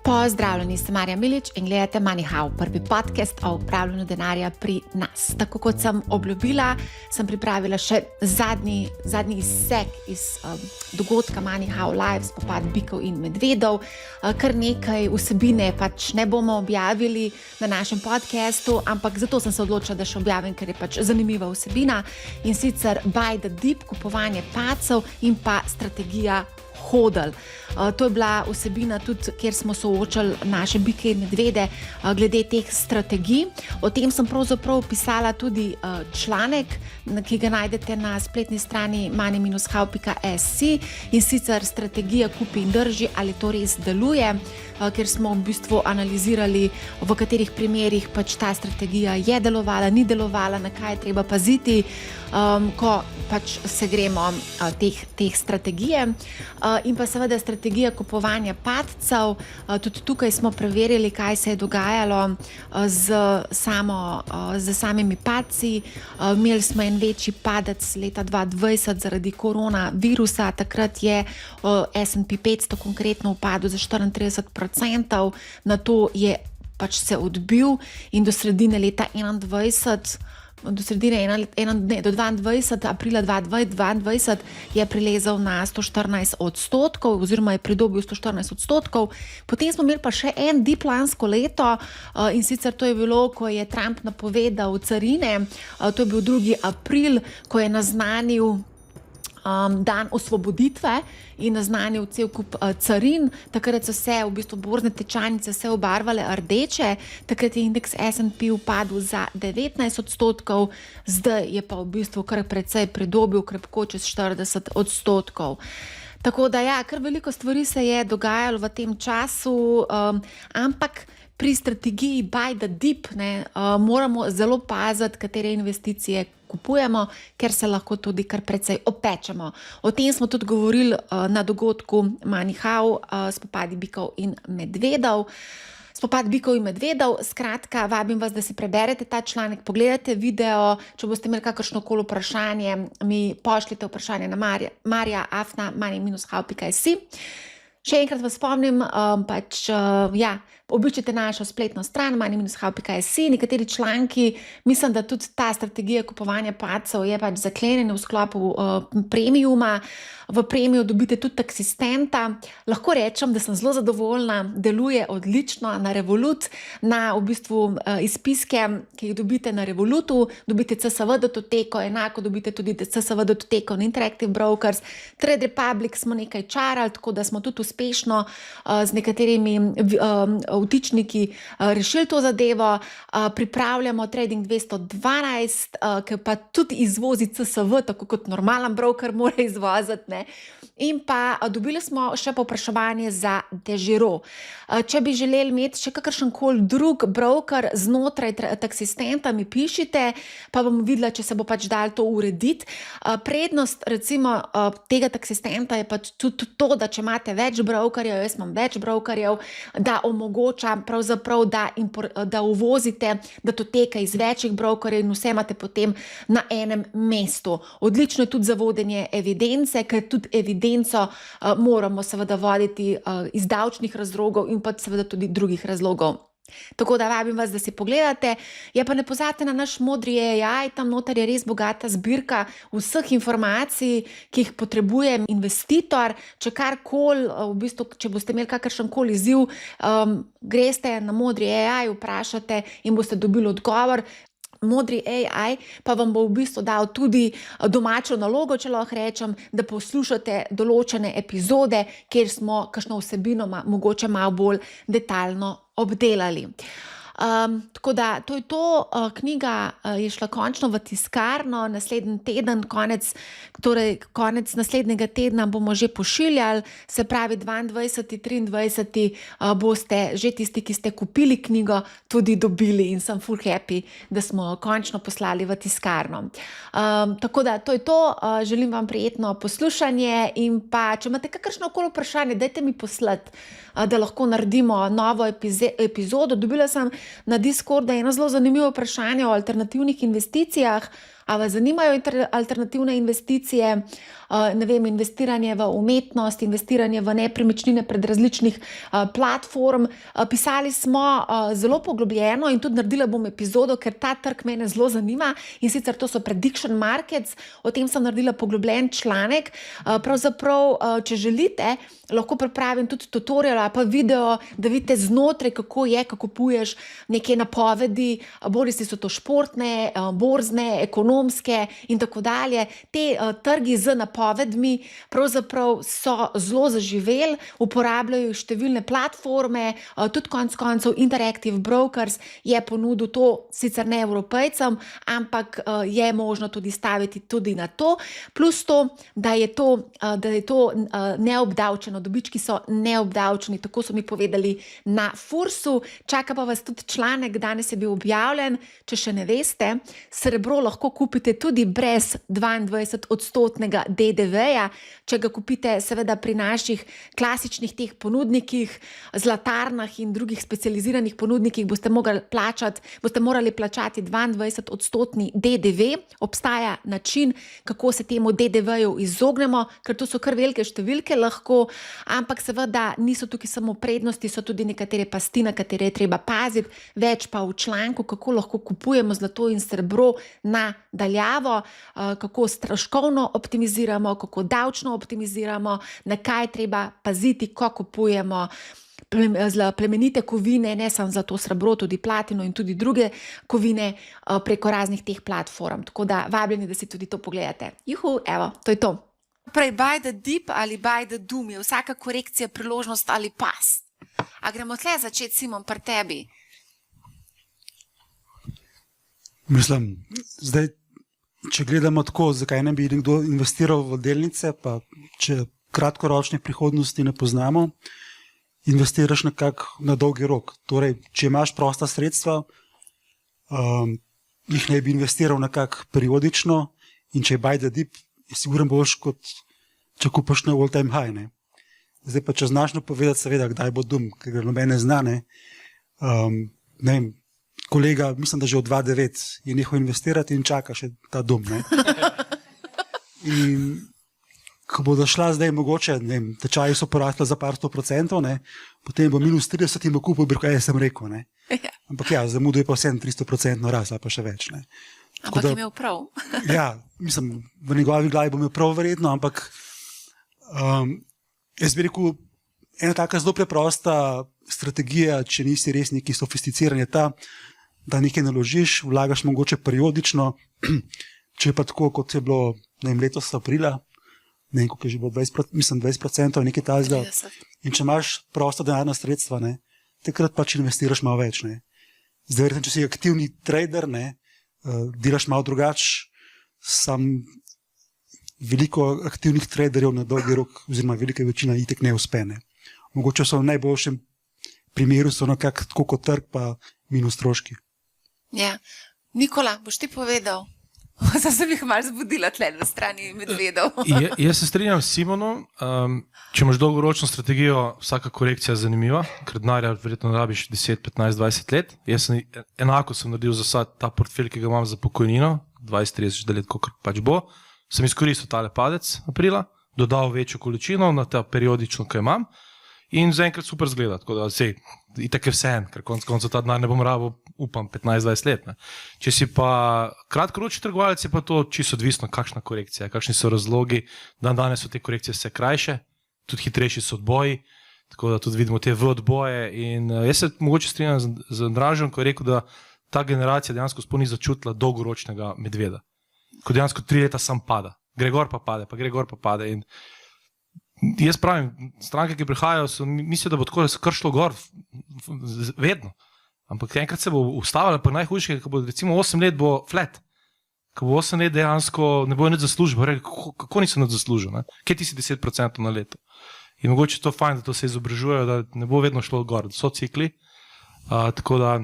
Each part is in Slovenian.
Pozdravljeni, sem Marja Milič in gledate MoneyHow, prvi podcast o upravljanju denarja pri nas. Tako kot sem obljubila, sem pripravila še zadnji izsek iz dogodka MoneyHow Live, spopad bikov in medvedov. Kar nekaj vsebine pač ne bomo objavili na našem podcastu, ampak zato sem se odločila, da še objavim, ker je pač zanimiva vsebina, in sicer buy the dip, kupovanje padcev in pa strategija hodl. To je bila vsebina tudi, kjer smo soočali naše bike in medvede glede teh strategij. O tem sem pravzaprav pisala tudi članek, ki ga najdete na spletni strani money-how.sc, in sicer strategija kupi in drži, ali to res deluje, ker smo v bistvu analizirali, v katerih primerih pač ta strategija je delovala, ni delovala, na kaj je treba paziti, ko pač se gremo teh strategije. In pa seveda strategija kupovanja padcev. Tudi tukaj smo preverili, kaj se je dogajalo z samimi padci. Imeli smo en večji padec leta 2020 zaradi koronavirusa. Takrat je S&P 500 konkretno upadel za 34%, na to je pač se odbil in do sredine leta 2021, do 22. aprila 2022 je prilezel na 114%, oziroma je pridobil 114%. Potem smo imeli pa še en dip lansko leto, in sicer to je bilo, ko je Trump napovedal carine. To je bil 2. april, ko je naznanil dan osvoboditve in naznanil cel kup carin. Takrat so se v bistvu borzne tečajnice vse obarvale rdeče, takrat je indeks S&P upadel za 19%, zdaj je pa v bistvu kar precej pridobil, krepko čez 40%. Tako da ja, kar veliko stvari se je dogajalo v tem času, ampak pri strategiji buy the dip moramo zelo paziti, katere investicije kupujemo, ker se lahko tudi kar precej opečemo. O tem smo tudi govorili na dogodku MoneyHow, spopadi bikov in medvedov. Spopad bikov in medvedov, skratka, vabim vas, da si preberete ta članek, pogledate video, če boste imeli kakršnokoli vprašanje, mi pošljite vprašanje na marja@money-how.sc. Še enkrat vas spomnim, obiščite našo spletno stran money-how.sc. Nekateri članki, mislim, da tudi ta strategija kupovanja padcev je pač zaklenjena v sklopu premiuma. V premiju dobite tudi taksistenta. Lahko rečem, da sem zelo zadovoljna, deluje odlično na Revolut, na v bistvu izpiske, ki jih dobite na Revolutu, dobite CSV datoteko, enako dobite tudi CSV datoteko na Interactive Brokers. Trade Republic smo nekaj čarali, tako da smo tudi uspešno z nekaterimi vtičniki rešili to zadevo. Pripravljamo Trading 212, ki pa tudi izvozi CSV, tako kot normalen broker mora izvoziti, in pa dobili smo še povpraševanje za DEGIRO. Če bi želeli imeti še kakršenkoli drug broker znotraj taksistenta, mi pišite, pa bom videla, če se bo pač dalo to urediti. Prednost recimo tega taksistenta je pač tudi to, da če imate več brokerjev, jaz imam več brokerjev, da omogoča pravzaprav, da uvozite datoteke iz večjih brokerjev in vse imate potem na enem mestu. Odlično je tudi za vodenje evidence, ker tudi evidenco moramo seveda voditi iz davčnih razlogov in pa seveda tudi drugih razlogov. Tako da vabim vas, da si pogledate. Ja, pa ne pozabite na naš modri AI, tam noter je res bogata zbirka vseh informacij, ki jih potrebuje investitor. Če karkoli, v bistvu, če boste imeli kakršenkoli izziv, greste na modri AI, vprašate in boste dobili odgovor. Modri AI pa vam bo v bistvu dal tudi domačo nalogo, če lahko rečem, da poslušate določene epizode, kjer smo kakšno vsebino mogoče malo bolj detaljno obdelali. Tako da to je to, knjiga je šla končno v tiskarno, naslednji teden, konec naslednjega tedna bomo že pošiljali, se pravi 22. 23. boste že tisti, ki ste kupili knjigo, tudi dobili, in sem full happy, da smo končno poslali v tiskarno. Tako da to je to, želim vam prijetno poslušanje, in pa če imate kakršnokoli vprašanje, dajte mi poslati, da lahko naredimo novo epizodo. Dobila sem na Discordu eno zelo zanimivo vprašanje o alternativnih investicijah. A vas zanimajo alternativne investicije, ne vem, investiranje v umetnost, investiranje v nepremičnine pred različnih platform. Pisali smo zelo poglobljeno in tudi naredila bom epizodo, ker ta trg mene zelo zanima, in sicer to so prediction markets, o tem sem naredila poglobljen članek. Pravzaprav, če želite, lahko pripravim tudi tutorial ali pa video, da vidite znotraj, kako je, kako kupuješ neke napovedi, bodisi so to športne, borzne, ekonomske in tako dalje. Te trgi z napovedmi pravzaprav so zelo zaživeli, uporabljajo številne platforme, tudi konec koncev Interactive Brokers je ponudil to, sicer ne Evropejcem, ampak je možno tudi staviti tudi na to, plus to, da je to neobdavčeno, dobički so neobdavčeni, tako so mi povedali na Fursu. Čaka pa vas tudi članek, danes je bil objavljen, če še ne veste, srebro lahko kupite tudi brez 22% DDV-ja, če ga kupite seveda pri naših klasičnih teh ponudnikih, zlatarnah in drugih specializiranih ponudnikih, boste morali plačati 22% DDV. Obstaja način, kako se temu DDV-ju izognemo, ker to so kar velike številke lahko, ampak seveda niso tukaj samo prednosti, so tudi nekatere pasti, na katere je treba paziti, več pa v članku, kako lahko kupujemo zlato in srebro na daljavo, kako stroškovno optimiziramo, kako davčno optimiziramo, na kaj treba paziti, ko kupujemo plemenite kovine, ne samo zlato, srebro, tudi platino in tudi druge kovine preko raznih teh platform. Tako da vabljeni, da si tudi to pogledate. Juhu, evo, to je to. Prej, buy the dip ali buy the doom, je vsaka korekcija priložnost ali pas. A gremo tle začeti, Simon, pri tebi? Mislim, zdaj, če gledamo tako, zakaj ne bi nekdo investiral v delnice, pa če kratkoročne prihodnosti ne poznamo, investiraš nekako na dolgi rok. Torej, če imaš prosta sredstva, jih ne bi investiral nekako periodično, in če je buy the dip, je sigurno boljš, kot če kupaš na all time high. Ne? Zdaj pa, če znaš napovedati, seveda, kdaj bo doom, ker ga nobene zna, ne vem, kolega, mislim, da že od 2009 je nehal investirati in čaka še ta doom. Ne? In ko bodo šla zdaj mogoče, ne vem, tečaji so porasli za par 100%, ne? Potem bo minus 30 in bo kupil, sem rekel. Ne? Ampak ja, zamudo je pa vsem 300% rast, ali pa še več. Ne? Ampak je imel prav. Ja, mislim, v njegovi glavi bo imel prav verjetno, ampak jaz bi rekel, ena taka zelo preprosta strategija, če nisi res neki sofisticiran, je ta, da nekaj naložiš, vlagaš mogoče periodično, če je pa tako, kot je bilo, ne vem, letos aprila, ne vem, koliko je že bilo 20%, nekaj tajzga, in če imaš prosta denarna sredstva, ne, takrat pač investiraš malo več. Ne. Zdaj, verjetno, če si aktivni trader, ne, delaš malo drugače, sam veliko aktivnih traderjev na dolgi rok, oziroma velika večina itek ne uspe. Ne. Mogoče so v najboljšem primeru so nekako tako kot trg, pa minus stroški. Ja. Nikola, boš ti povedal? Zdaj sem jih malo zbudila tle na strani medvedov. Jaz se strinjam s Simonom, če imaš dolgoročno strategijo, vsaka korekcija je zanimiva, ker denarja verjetno rabiš 10, 15, 20 let. Jaz enako sem naredil za ta portfelj, ki ga imam za pokojnino, 20-30 let, koliko pač bo. Sem izkoristil tale padec aprila, dodal večjo količino na ta periodično, ki imam, in zaenkrat super zgleda. Tako da sej, itak je vse en, ker konca ta denar ne bom rabil, upam, 15-20 let. Ne. Če si pa kratkoročni trgovalec, je pa to čisto odvisno, kakšna korekcija, kakšni so razlogi. Danes so te korekcije vse krajše, tudi hitrejši so odboji, tako da tudi vidimo te v odboje. In jaz se mogoče strinjam z Andražem, ko je rekel, da ta generacija dejansko sploh ni začutila dolgoročnega medveda. Ko dejansko 3 leta sam pada. Gre gor pa pade, pa gre gor pa pade. In jaz pravim, stranke, ki prihajajo, mislijo, da bo tako kar šlo gor vedno. Ampak enkrat se bo ustavila, pa najhujše, ko bo recimo 8 let bo flat. Ko bo 8 let dejansko ne bo nič zaslužil, bo rekel, kako nisem nič zaslužil, ne? Kje ti si 10% na leto? In mogoče to fajn, da to se izobražujejo, da ne bo vedno šlo gor, so cikli. Tako da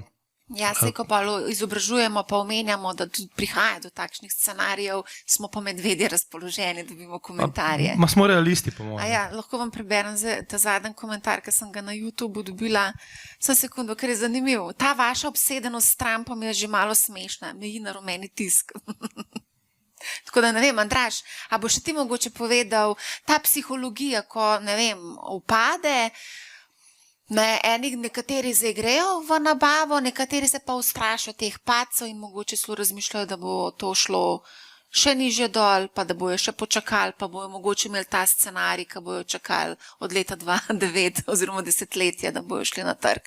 Ja, se ko pa izobražujemo, pa omenjamo, da tudi prihaja do takšnih scenarijev, smo pa medvedje razpoloženi, dobimo komentarje. Ma smo realisti, po mojem. Ja, lahko vam preberem ta zadnji komentar, ki sem ga na YouTubeu dobila. Samo sekundo, ker je zanimiv. Ta vaša obsedenost s Trumpom je že malo smešna, meji na rumeni tisk. Tako da ne vem, Andraž, a boš ti mogoče povedal, ta psihologija, ko, ne vem, upade, nekateri zagrejo v nabavo, nekateri se pa ustrašijo teh padcev in mogoče celo razmišljajo, da bo to šlo še nižje dol, pa da bojo še počakali, pa bojo mogoče imeli ta scenarij, ki bojo čakali od leta 2009 oziroma desetletja, da bojo šli na trg.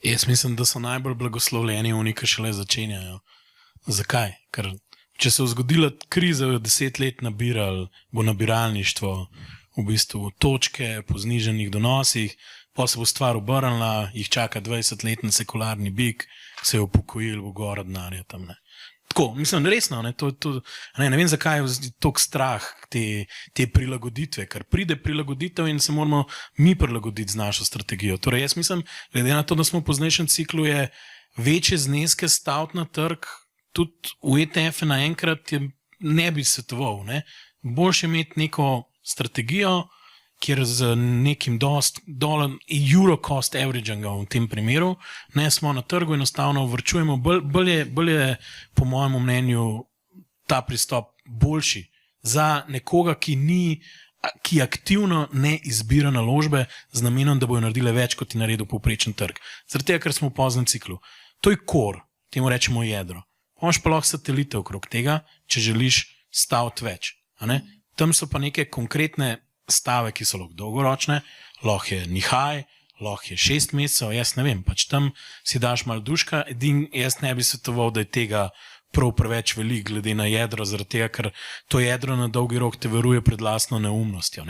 Jaz mislim, da so najbolj blagoslovljeni oni, ki šele začenjajo. Zakaj? Ker če se je zgodila kriza, 10 let nabirali, bo nabiralništvo v bistvu točke po zniženih donosih, pa se bo stvar obrnila, jih čaka 20 let na sekularni bik, se je upokojil, bo gor denarja tam, ne. Tako, mislim, resno, ne vem, zakaj je toliko strah te prilagoditve, ker pride prilagoditev in se moramo mi prilagoditi z našo strategijo. Torej, jaz mislim, glede na to, da smo v poznejšem ciklu, je večje zneske staviti na trg, tudi v ETF-e naenkrat ne bi svetoval. Boljše imeti neko strategijo, kjer z nekim euro cost averagingom v tem primeru, ne smo na trgu, enostavno vrčujemo, bolj je po mojem mnenju ta pristop boljši za nekoga, ki aktivno ne izbira naložbe z namenom, da bojo naredile več, kot je naredil povprečen trg. Zaradi tega, ker smo v poznem ciklu. To je core, temu rečemo jedro. Imaš pa lahko satelite okrog tega, če želiš staviti več. Tam so pa neke konkretne stave, ki so lahko dolgoročne, lahko je nihaj, lahko je 6 mesecev, jaz ne vem, pač tam si daš malo duška, jaz ne bi svetoval, da je tega prav preveč velik glede na jedro, zaradi tega, ker to jedro na dolgi rok te varuje pred lastno neumnostjo,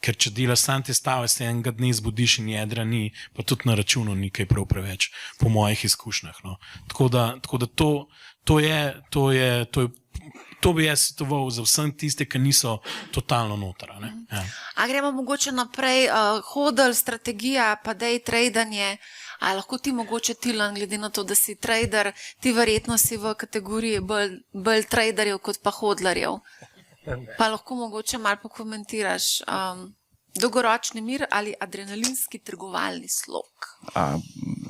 ker če delaš sam te stave, se enega dne zbudiš in jedra ni, pa tudi na računu ni kaj prav preveč, po mojih izkušnjah. Tako da to bi jaz svetoval za vsem tiste, ki niso totalno noter. Ja. A gremo mogoče naprej, hodl, strategija, pa day tradanje, a lahko ti mogoče Tilan, glede na to, da si trader, ti verjetno si v kategoriji bolj traderjev kot pa hodlarjev. Pa lahko mogoče malo pokomentiraš dolgoročni mir ali adrenalinski trgovalni slog.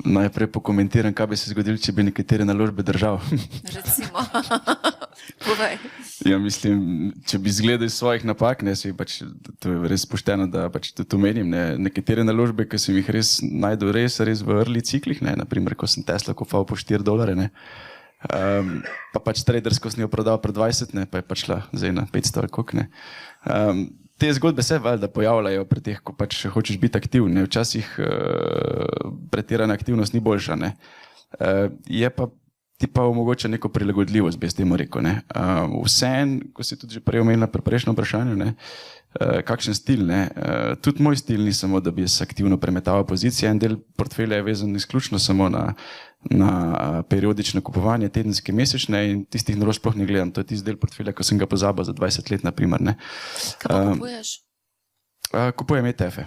Najprej pokomentiram, kaj bi se zgodilo, če bi nekatere naložbe držal. Recimo. Povej. Ja, mislim, če bi izgledal iz svojih napak, pač, to je res pošteno, da pač to menim. Nekatere naložbe, ki sem jih res najdel res v early ciklih, naprimer, ko sem Tesla kupal po $4, pa pač tradersko sem jo prodal pred 20, pa je pač šla zdaj na 500 ali koliko. Te zgodbe se valjda pojavljajo pri teh, ko pač hočeš biti aktivni. Včasih pretirana aktivnost ni boljša. Je pa ti pa omogoča neko prilagodljivost, bi s tem rekel. Vseeno, ko si tudi že prej omenila pri prejšnjem vprašanju, kakšen stil. Tudi moj stil ni samo, da bi se aktivno premetaval pozicije. En del portfelja je vezan izključno samo na periodično kupovanje, tedenske, mesečne, in tistih naložb sploh ne gledam. To je tisti del portfelja, ko sem ga pozabil za 20 let, naprimer. Kaj pa kupuješ? Kupujem ETF-e.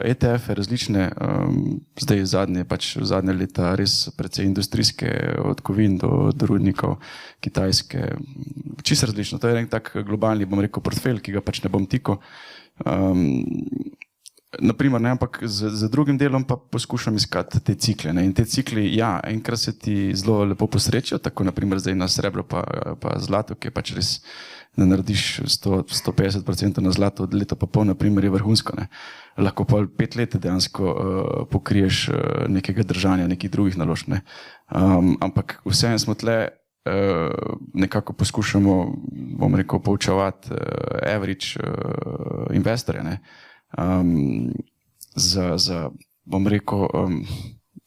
ETF-e različne, zdaj zadnje leta res precej industrijske, od kovin do rudnikov, kitajske, čisto različno. To je en tak globalni, bom rekel, portfelj, ki ga pač ne bom tikal. Naprimer, ampak z drugim delom pa poskušam iskati te cikle. In te cikli, ja, enkrat se ti zelo lepo posrečijo, tako naprimer zdaj na srebro pa zlato, ki je pač res, da narediš 150% na zlato od leta pa pol, naprimer, je vrhunsko. Lahko pa 5 let dejansko pokriješ nekega držanja, nekih drugih naložb. Ampak vseeno smo tle, nekako poskušamo, bom rekel, poučevati average investorje, bom rekel,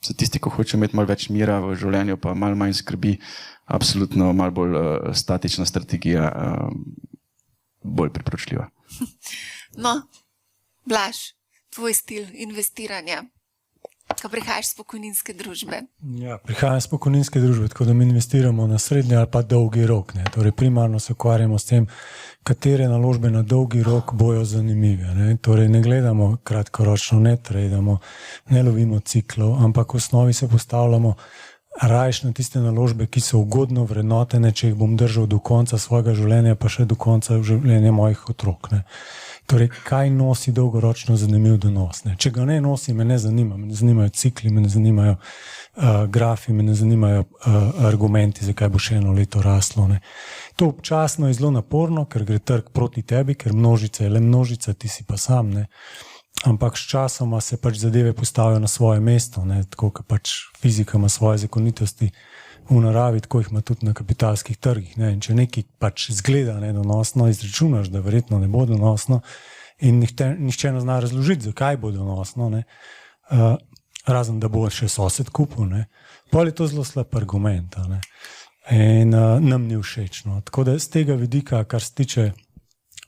za tisti, ko hoče imeti malo več mira v življenju, pa malo manj skrbi, absolutno malo bolj statična strategija, bolj priporočljiva. No, Blaž, tvoj stil investiranja, ko prihajaš z pokojninske družbe? Ja, prihajam z pokojninske družbe, tako da mi investiramo na srednji ali pa dolgi rok. Torej, primarno se ukvarjamo s tem, katere naložbe na dolgi rok bojo zanimive. Torej, ne gledamo kratkoročno, ne tradamo, ne lovimo ciklov, ampak v osnovi se postavljamo rajš na tiste naložbe, ki so ugodno vrednotene, če jih bom držal do konca svojega življenja, pa še do konca življenja mojih otrok. Torej, kaj nosi dolgoročno zanimiv donos? Ne? Če ga ne nosi, me ne zanima. Me ne zanimajo cikli, me ne zanimajo grafi, me ne zanimajo argumenti, zakaj bo še eno leto raslo. Ne? To občasno je zelo naporno, ker gre trg proti tebi, ker množica je le množica, ti si pa sam. Ne? Ampak s časoma se pač zadeve postavijo na svoje mesto, ne? Tako kot pač fizika ima svoje zakonitosti v naravi, tako jih ima tudi na kapitalskih trgih. Ne? In če nekaj pač zgleda nedonosno, izračunaš, da verjetno ne bo donosno in nihče ne zna razložiti, zakaj bo donosno, ne? Razen da bo še sosed kupil, ne? Pol je to zelo slab argument. Ne? In nam ni všeč. No? Tako da z tega vidika, kar se tiče,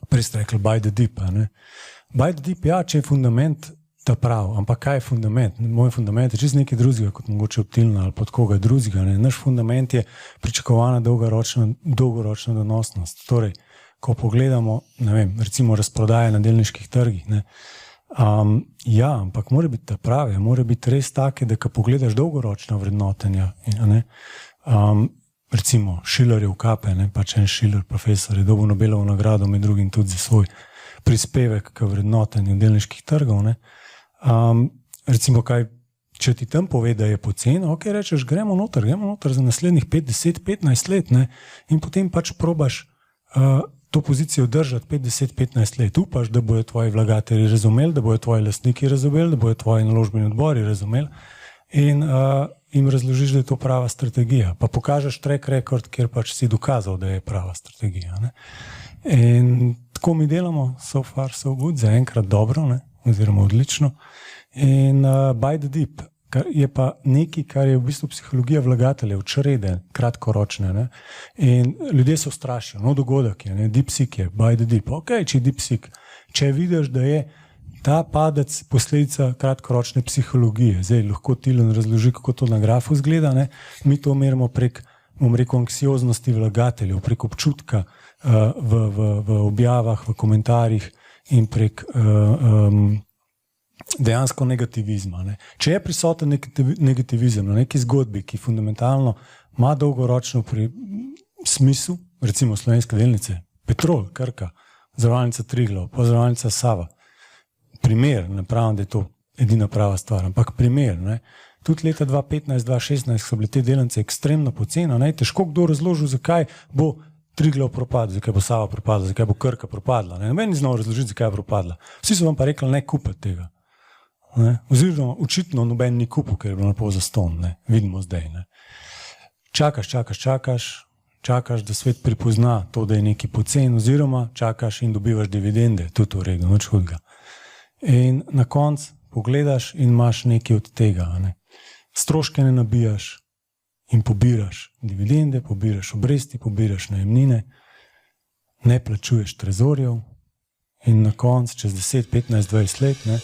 prej ste rekli, buy the dip. Ne? Buy the dip, ja, če je fundament ta prav, ampak kaj je fundament? Moj fundament je čist nekaj drugega, kot mogoče optilna ali pod koga drugega. Ne? Naš fundament je pričakovana dolgoročna donosnost. Torej, ko pogledamo, ne vem, recimo razprodaje na delniških trgih, ne? Ja, ampak mora biti ta prave, mora biti res take, da ko pogledaš dolgoročna vrednotenja, ne? Recimo Schillerjev kape, ne? Pač en Schiller profesor je dobil Nobelovo nagrado, med drugim tudi za svoj prispevek k vrednotenju delniških trgov. Ne? Recimo, kaj, če ti tam pove, da je poceni, ok, rečeš, gremo noter za naslednjih 5, 10, 15 let, ne? In potem pač probaš to pozicijo držati 5, 10, 15 let. Upaš, da bojo tvoji vlagatelji razumeli, da bojo tvoji lastniki razumeli, da bojo tvoji naložbeni odbori razumeli in jim razložiš, da je to prava strategija. Pa pokažeš track record, kjer pač si dokazal, da je prava strategija. Ne? In tako mi delamo, so far, so good, zaenkrat dobro, ne? Oziroma odlično. In buy the dip je pa nekaj, kar je v bistvu psihologija vlagateljev, črede, kratkoročne. Ne? In ljudje se ustrašijo, no dogodek je, ne? Dipsik je, buy the dip. Ok, če je dipsik, če vidiš, da je ta padec posledica kratkoročne psihologije, zdaj lahko Tilen razloži, kako to na grafu izgleda, ne? Mi to merimo prek, bom rekel, anksioznosti vlagateljev, prek občutka v objavah, v komentarjih in prek dejansko negativizma. Ne. Če je prisoten negativizem na neki zgodbi, ki fundamentalno ima dolgoročno smisel, recimo slovenske delnice, Petrol, Krka, zavarovalnica Triglav, zavarovalnica Sava, primer, ne pravim, da je to edina prava stvar, ampak primer. Ne. Tudi leta 2015-2016 so bile te delnice ekstremno poceni, ne. Težko kdo razložil, zakaj bo Triglav propadla, zakaj bo Sava propadla, zakaj bo Krka propadla. Noben ni znal razložiti, zakaj je propadla. Vsi so vam pa rekli, ne kupiti tega. Ne? Oziroma, očitno noben ni kupil, ker je bilo napol zastonj. Vidimo zdaj. Ne? Čakaš, da svet pripozna to, da je nekaj pocen, oziroma čakaš in dobivaš dividende, tudi v redu, nič hudega. In na koncu pogledaš in imaš nekaj od tega. Ne? Stroške ne nabijaš in pobiraš dividende, pobiraš obresti, pobiraš najemnine, ne plačuješ trezorjev in na koncu, čez 10, 15, 20 let, ne,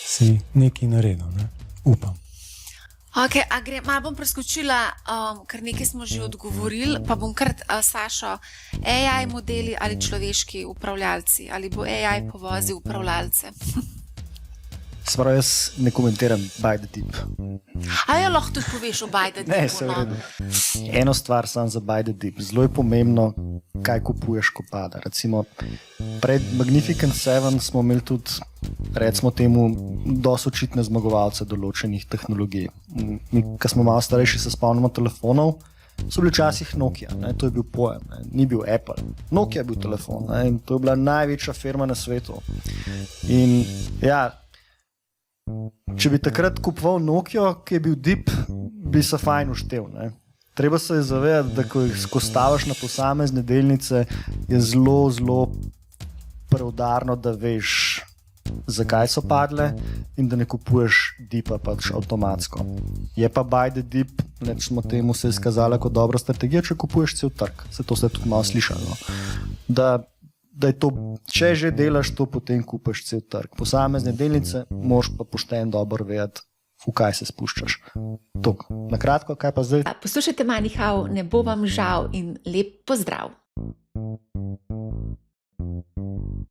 si nekaj naredil, ne? Upam. Okay, malo bom preskočila, ker nekaj smo že odgovorili, pa bom kar Sašo, AI modeli ali človeški upravljalci, ali bo AI povozil upravljalce? Sprav, jaz ne komentiram buy the dip. A jo lahko tudi poveš o buy the dipu? Ne, se vredo. Eno stvar sam za buy the dip. Zelo je pomembno, kaj kupuješ, ko pada. Recimo, pred Magnificent 7 smo imeli tudi, recimo temu, dosti očitne zmagovalce določenih tehnologij. Ko smo malo starejši, se spomnimo telefonov, so bili včasih Nokia, ne? To je bil pojem, ne? Ni bil Apple. Nokia je bil telefon, ne? In to je bila največja firma na svetu. In ja, če bi takrat kupoval Nokia, ki je bil dip, bi se fajn uštev. Ne? Treba se je zavedati, da ko jih stavaš na posamezne delnice, je zelo, zelo preudarno, da veš, zakaj so padle in da ne kupuješ dipa pač avtomatsko. Je pa buy the dip, recimo temu, se je izkazala kot dobra strategija, če kupuješ cel trg. Se to ste tudi malo slišali. No? Da je to, če že delaš to, potem kupiš cel trg. Posamezne delnice moraš pa pošteno dobro vedeti, v kaj se spuščaš. Na kratko, kaj pa zdaj? Poslušajte Money How, ne bo vam žal in lep pozdrav.